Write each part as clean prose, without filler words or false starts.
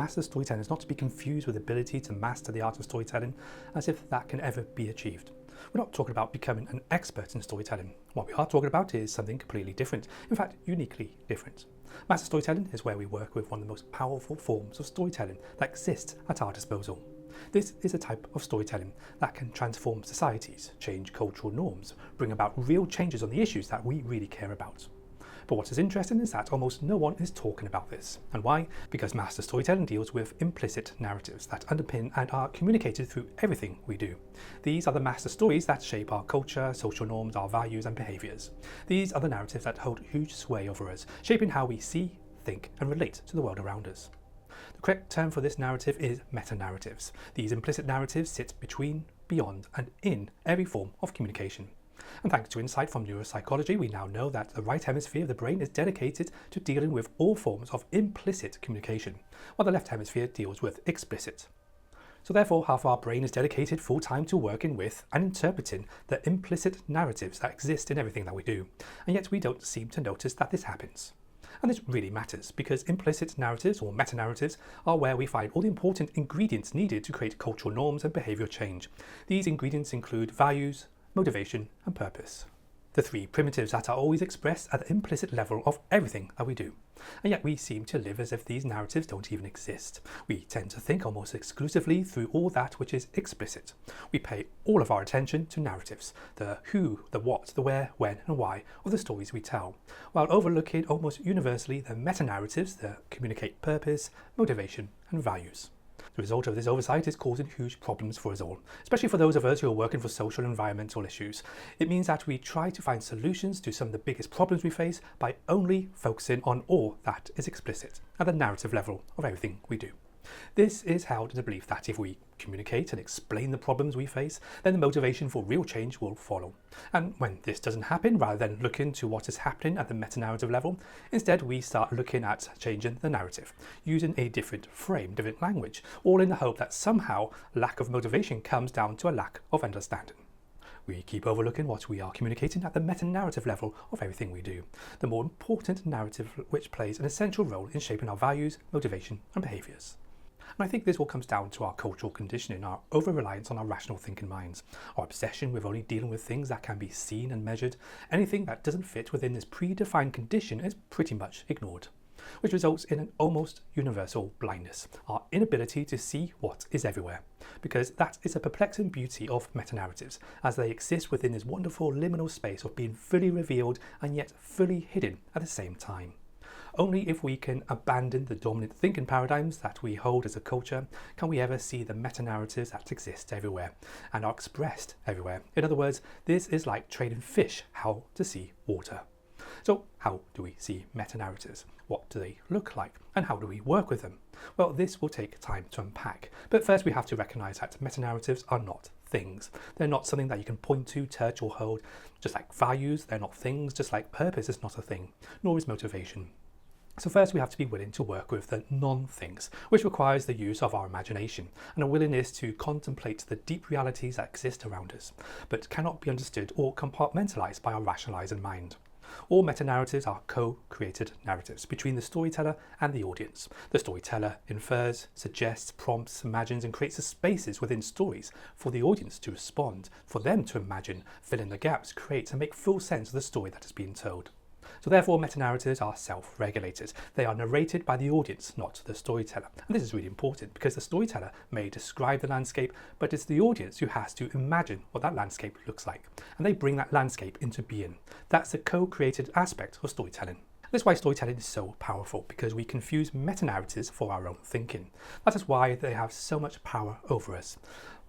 master storytelling is not to be confused with the ability to master the art of storytelling, as if that can ever be achieved. We're not talking about becoming an expert in storytelling. What we are talking about is something completely different, in fact, uniquely different. Master storytelling is where we work with one of the most powerful forms of storytelling that exists at our disposal. This is a type of storytelling that can transform societies, change cultural norms, bring about real changes on the issues that we really care about. But what is interesting is that almost no one is talking about this. And why? Because master storytelling deals with implicit narratives that underpin and are communicated through everything we do. These are the master stories that shape our culture, social norms, our values and behaviours. These are the narratives that hold huge sway over us, shaping how we see, think and relate to the world around us. The correct term for this narrative is meta-narratives. These implicit narratives sit between, beyond and in every form of communication. And thanks to insight from neuropsychology, we now know that the right hemisphere of the brain is dedicated to dealing with all forms of implicit communication, while the left hemisphere deals with explicit. So therefore, half our brain is dedicated full-time to working with and interpreting the implicit narratives that exist in everything that we do, and yet we don't seem to notice that this happens. And this really matters because implicit narratives or meta-narratives are where we find all the important ingredients needed to create cultural norms and behavioural change. These ingredients include values, motivation and purpose. The three primitives that are always expressed at the implicit level of everything that we do. And yet we seem to live as if these narratives don't even exist. We tend to think almost exclusively through all that which is explicit. We pay all of our attention to narratives, the who, the what, the where, when and why of the stories we tell, while overlooking almost universally the meta-narratives that communicate purpose, motivation and values. The result of this oversight is causing huge problems for us all, especially for those of us who are working for social and environmental issues. It means that we try to find solutions to some of the biggest problems we face by only focusing on all that is explicit at the narrative level of everything we do. This is held in the belief that if we communicate and explain the problems we face, then the motivation for real change will follow. And when this doesn't happen, rather than looking to what is happening at the meta-narrative level, instead we start looking at changing the narrative, using a different frame, different language, all in the hope that somehow lack of motivation comes down to a lack of understanding. We keep overlooking what we are communicating at the meta-narrative level of everything we do, the more important narrative which plays an essential role in shaping our values, motivation and behaviours. And I think this all comes down to our cultural conditioning, our over-reliance on our rational thinking minds, our obsession with only dealing with things that can be seen and measured. Anything that doesn't fit within this predefined condition is pretty much ignored, which results in an almost universal blindness, our inability to see what is everywhere, because that is a perplexing beauty of meta-narratives, as they exist within this wonderful liminal space of being fully revealed and yet fully hidden at the same time. Only if we can abandon the dominant thinking paradigms that we hold as a culture can we ever see the meta-narratives that exist everywhere and are expressed everywhere. In other words, this is like training fish how to see water. So how do we see meta-narratives? What do they look like? And how do we work with them? Well, this will take time to unpack. But first we have to recognise that meta-narratives are not things. They're not something that you can point to, touch or hold. Just like values, they're not things. Just like purpose is not a thing, nor is motivation. So first we have to be willing to work with the non-things, which requires the use of our imagination and a willingness to contemplate the deep realities that exist around us, but cannot be understood or compartmentalized by our rationalizing mind. All meta-narratives are co-created narratives between the storyteller and the audience. The storyteller infers, suggests, prompts, imagines and creates the spaces within stories for the audience to respond, for them to imagine, fill in the gaps, create and make full sense of the story that is being told. So therefore meta-narratives are self-regulated. They are narrated by the audience, not the storyteller. And this is really important because the storyteller may describe the landscape, but it's the audience who has to imagine what that landscape looks like. And they bring that landscape into being. That's the co-created aspect of storytelling. That's why storytelling is so powerful, because we confuse meta-narratives for our own thinking. That is why they have so much power over us.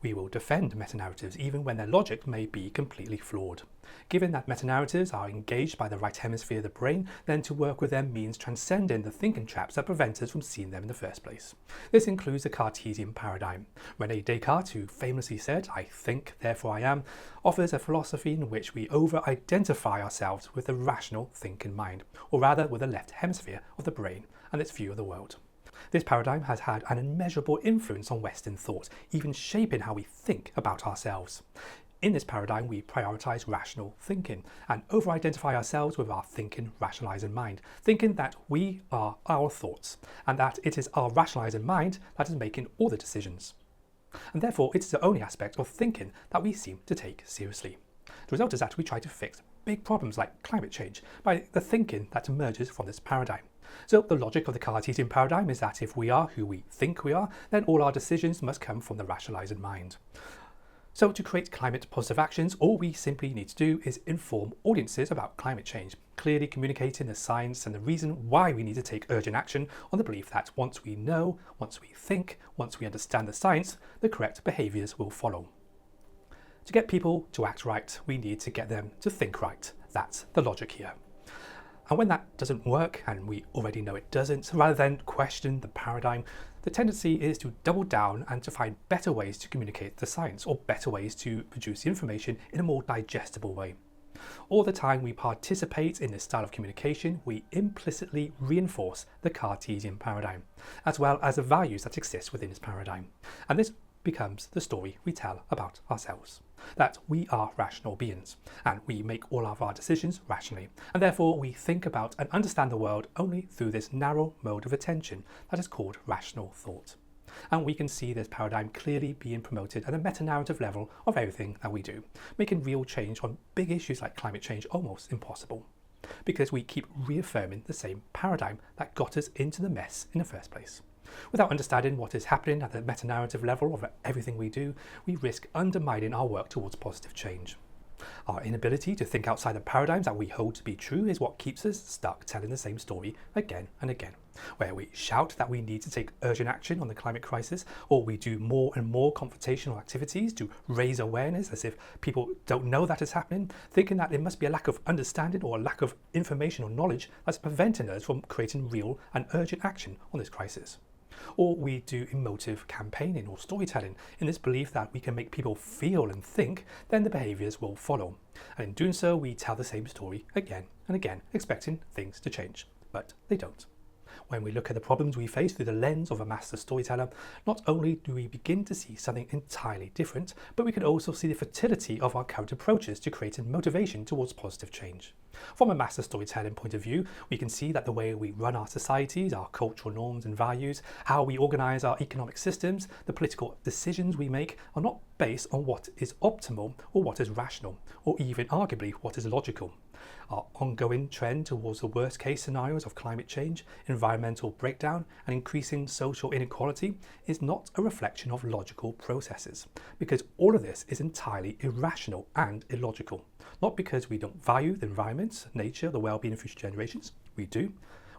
We will defend meta-narratives even when their logic may be completely flawed. Given that meta-narratives are engaged by the right hemisphere of the brain, then to work with them means transcending the thinking traps that prevent us from seeing them in the first place. This includes the Cartesian paradigm. René Descartes, who famously said, "I think, therefore I am," offers a philosophy in which we over-identify ourselves with the rational thinking mind, or rather with the left hemisphere of the brain and its view of the world. This paradigm has had an immeasurable influence on Western thought, even shaping how we think about ourselves. In this paradigm, we prioritize rational thinking and over-identify ourselves with our thinking, rationalizing mind, thinking that we are our thoughts and that it is our rationalizing mind that is making all the decisions. And therefore, it is the only aspect of thinking that we seem to take seriously. The result is that we try to fix big problems like climate change by the thinking that emerges from this paradigm. So the logic of the Cartesian paradigm is that if we are who we think we are, then all our decisions must come from the rationalizing mind. So to create climate positive actions, all we simply need to do is inform audiences about climate change, clearly communicating the science and the reason why we need to take urgent action on the belief that once we know, once we think, once we understand the science, the correct behaviours will follow. To get people to act right, we need to get them to think right. That's the logic here. And when that doesn't work, and we already know it doesn't, rather than question the paradigm, the tendency is to double down and to find better ways to communicate the science, or better ways to produce the information in a more digestible way. All the time we participate in this style of communication, we implicitly reinforce the Cartesian paradigm, as well as the values that exist within this paradigm. And this becomes the story we tell about ourselves, that we are rational beings and we make all of our decisions rationally, and therefore we think about and understand the world only through this narrow mode of attention that is called rational thought. And we can see this paradigm clearly being promoted at a meta-narrative level of everything that we do, making real change on big issues like climate change almost impossible, because we keep reaffirming the same paradigm that got us into the mess in the first place. Without understanding what is happening at the meta-narrative level of everything we do, we risk undermining our work towards positive change. Our inability to think outside the paradigms that we hold to be true is what keeps us stuck telling the same story again and again, where we shout that we need to take urgent action on the climate crisis, or we do more and more confrontational activities to raise awareness as if people don't know that is happening, thinking that it must be a lack of understanding or a lack of information or knowledge that's preventing us from creating real and urgent action on this crisis. Or we do emotive campaigning or storytelling in this belief that we can make people feel and think, then the behaviours will follow. And in doing so, we tell the same story again and again, expecting things to change, but they don't. When we look at the problems we face through the lens of a master storyteller, not only do we begin to see something entirely different, but we can also see the fertility of our current approaches to creating motivation towards positive change. From a master storytelling point of view, we can see that the way we run our societies, our cultural norms and values, how we organise our economic systems, the political decisions we make are not based on what is optimal or what is rational, or even arguably what is logical. Our ongoing trend towards the worst case scenarios of climate change, environmental breakdown and increasing social inequality is not a reflection of logical processes, because all of this is entirely irrational and illogical. Not because we don't value the environment, nature, the well-being of future generations, we do.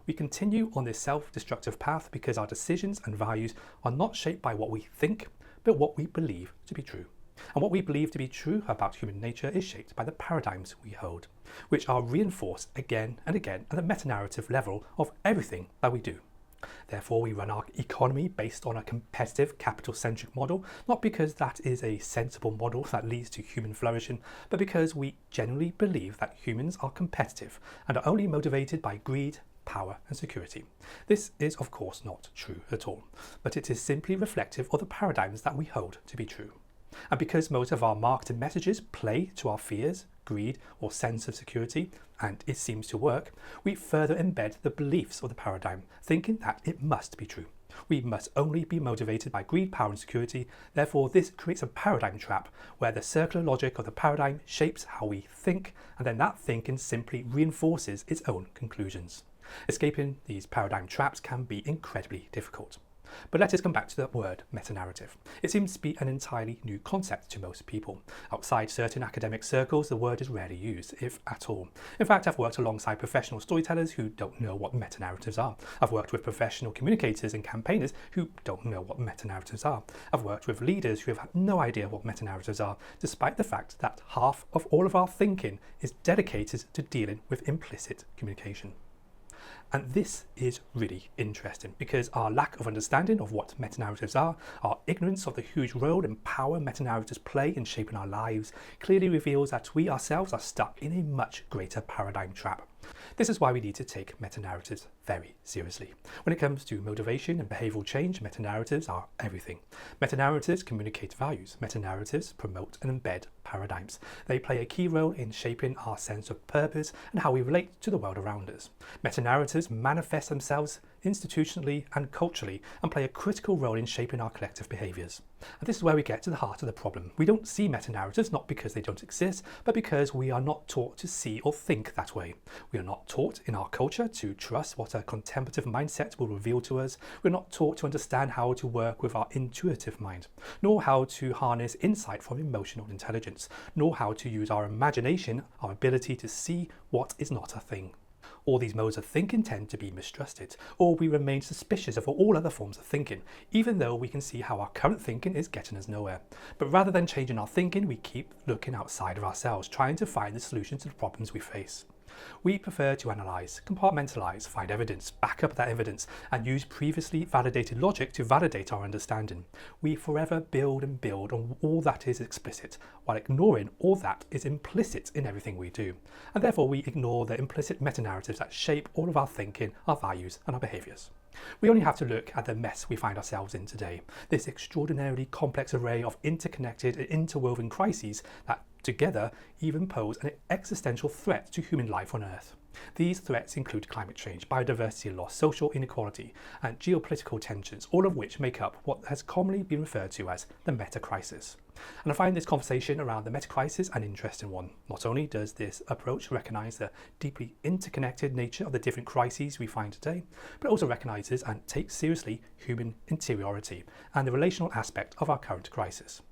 We continue on this self-destructive path because our decisions and values are not shaped by what we think, but what we believe to be true. And what we believe to be true about human nature is shaped by the paradigms we hold, which are reinforced again and again at the meta-narrative level of everything that we do. Therefore, we run our economy based on a competitive, capital-centric model, not because that is a sensible model that leads to human flourishing, but because we genuinely believe that humans are competitive and are only motivated by greed, power and security. This is of course not true at all, but it is simply reflective of the paradigms that we hold to be true. And because most of our marketing messages play to our fears, greed or sense of security, and it seems to work, we further embed the beliefs of the paradigm, thinking that it must be true. We must only be motivated by greed, power and security. Therefore, this creates a paradigm trap where the circular logic of the paradigm shapes how we think, and then that thinking simply reinforces its own conclusions. Escaping these paradigm traps can be incredibly difficult. But let us come back to the word meta-narrative. It seems to be an entirely new concept to most people. Outside certain academic circles, the word is rarely used, if at all. In fact, I've worked alongside professional storytellers who don't know what meta-narratives are. I've worked with professional communicators and campaigners who don't know what meta-narratives are. I've worked with leaders who have had no idea what meta-narratives are, despite the fact that half of all of our thinking is dedicated to dealing with implicit communication. And this is really interesting because our lack of understanding of what meta-narratives are, our ignorance of the huge role and power meta-narratives play in shaping our lives, clearly reveals that we ourselves are stuck in a much greater paradigm trap. This is why we need to take meta-narratives very seriously. When it comes to motivation and behavioural change, meta-narratives are everything. Meta-narratives communicate values. Meta-narratives promote and embed paradigms. They play a key role in shaping our sense of purpose and how we relate to the world around us. Meta-narratives manifest themselves institutionally and culturally and play a critical role in shaping our collective behaviours. And this is where we get to the heart of the problem. We don't see meta-narratives not because they don't exist, but because we are not taught to see or think that way. We are not taught in our culture to trust what a contemplative mindset will reveal to us. We're not taught to understand how to work with our intuitive mind, nor how to harness insight from emotional intelligence, nor how to use our imagination, our ability to see what is not a thing. All these modes of thinking tend to be mistrusted, or we remain suspicious of all other forms of thinking, even though we can see how our current thinking is getting us nowhere. But rather than changing our thinking, we keep looking outside of ourselves, trying to find the solution to the problems we face. We prefer to analyse, compartmentalise, find evidence, back up that evidence, and use previously validated logic to validate our understanding. We forever build and build on all that is explicit, while ignoring all that is implicit in everything we do. And therefore we ignore the implicit meta-narratives that shape all of our thinking, our values, and our behaviours. We only have to look at the mess we find ourselves in today, this extraordinarily complex array of interconnected and interwoven crises that together even pose an existential threat to human life on Earth. These threats include climate change, biodiversity loss, social inequality, and geopolitical tensions, all of which make up what has commonly been referred to as the meta-crisis. And I find this conversation around the meta-crisis an interesting one. Not only does this approach recognise the deeply interconnected nature of the different crises we find today, but it also recognises and takes seriously human interiority and the relational aspect of our current crisis.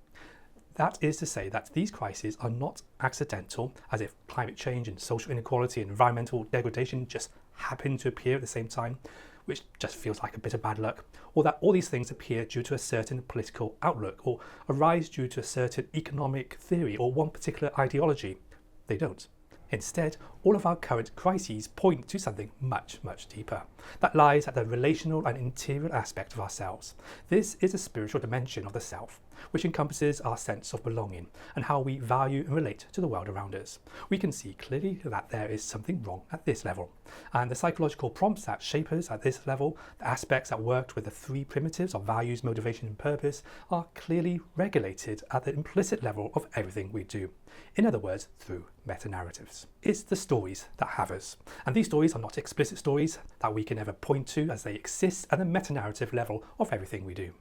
That is to say that these crises are not accidental, as if climate change and social inequality and environmental degradation just happen to appear at the same time, which just feels like a bit of bad luck, or that all these things appear due to a certain political outlook, or arise due to a certain economic theory or one particular ideology. They don't. Instead, all of our current crises point to something much, much deeper that lies at the relational and interior aspect of ourselves. This is a spiritual dimension of the self, which encompasses our sense of belonging and how we value and relate to the world around us. We can see clearly that there is something wrong at this level, and the psychological prompts that shape us at this level, the aspects that worked with the three primitives of values, motivation and purpose, are clearly regulated at the implicit level of everything we do. In other words, through meta-narratives. It's the stories that have us, and these stories are not explicit stories that we can ever point to, as they exist at the meta-narrative level of everything we do.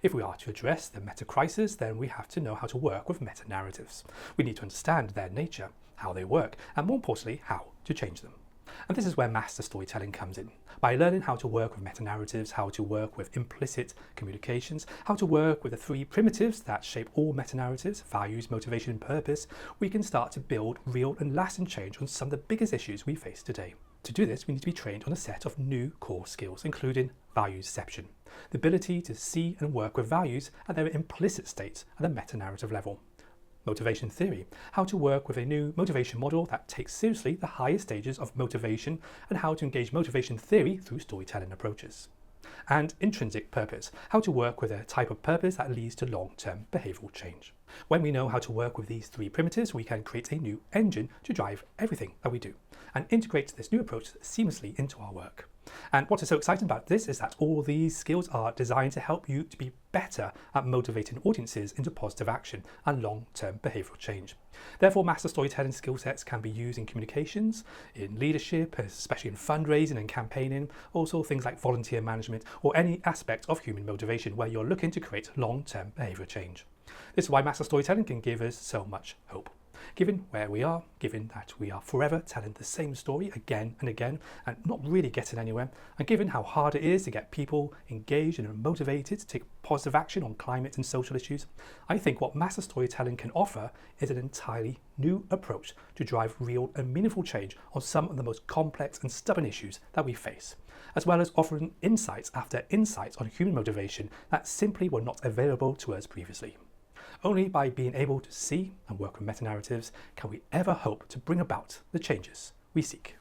If we are to address the meta-crisis, then we have to know how to work with meta-narratives. We need to understand their nature, how they work, and more importantly, how to change them. And this is where master storytelling comes in. By learning how to work with meta-narratives, how to work with implicit communications, how to work with the three primitives that shape all meta-narratives, values, motivation and purpose, we can start to build real and lasting change on some of the biggest issues we face today. To do this, we need to be trained on a set of new core skills, including valueception, the ability to see and work with values at their implicit states at the meta-narrative level. Motivation theory, how to work with a new motivation model that takes seriously the highest stages of motivation and how to engage motivation theory through storytelling approaches. And intrinsic purpose, how to work with a type of purpose that leads to long-term behavioural change. When we know how to work with these three primitives, we can create a new engine to drive everything that we do and integrate this new approach seamlessly into our work. And what is so exciting about this is that all these skills are designed to help you to be better at motivating audiences into positive action and long-term behavioural change. Therefore, master storytelling skill sets can be used in communications, in leadership, especially in fundraising and campaigning, also things like volunteer management or any aspect of human motivation where you're looking to create long-term behavioural change. This is why master storytelling can give us so much hope. Given where we are, given that we are forever telling the same story again and again and not really getting anywhere, and given how hard it is to get people engaged and motivated to take positive action on climate and social issues, I think what master storytelling can offer is an entirely new approach to drive real and meaningful change on some of the most complex and stubborn issues that we face, as well as offering insights after insights on human motivation that simply were not available to us previously. Only by being able to see and work with meta-narratives can we ever hope to bring about the changes we seek.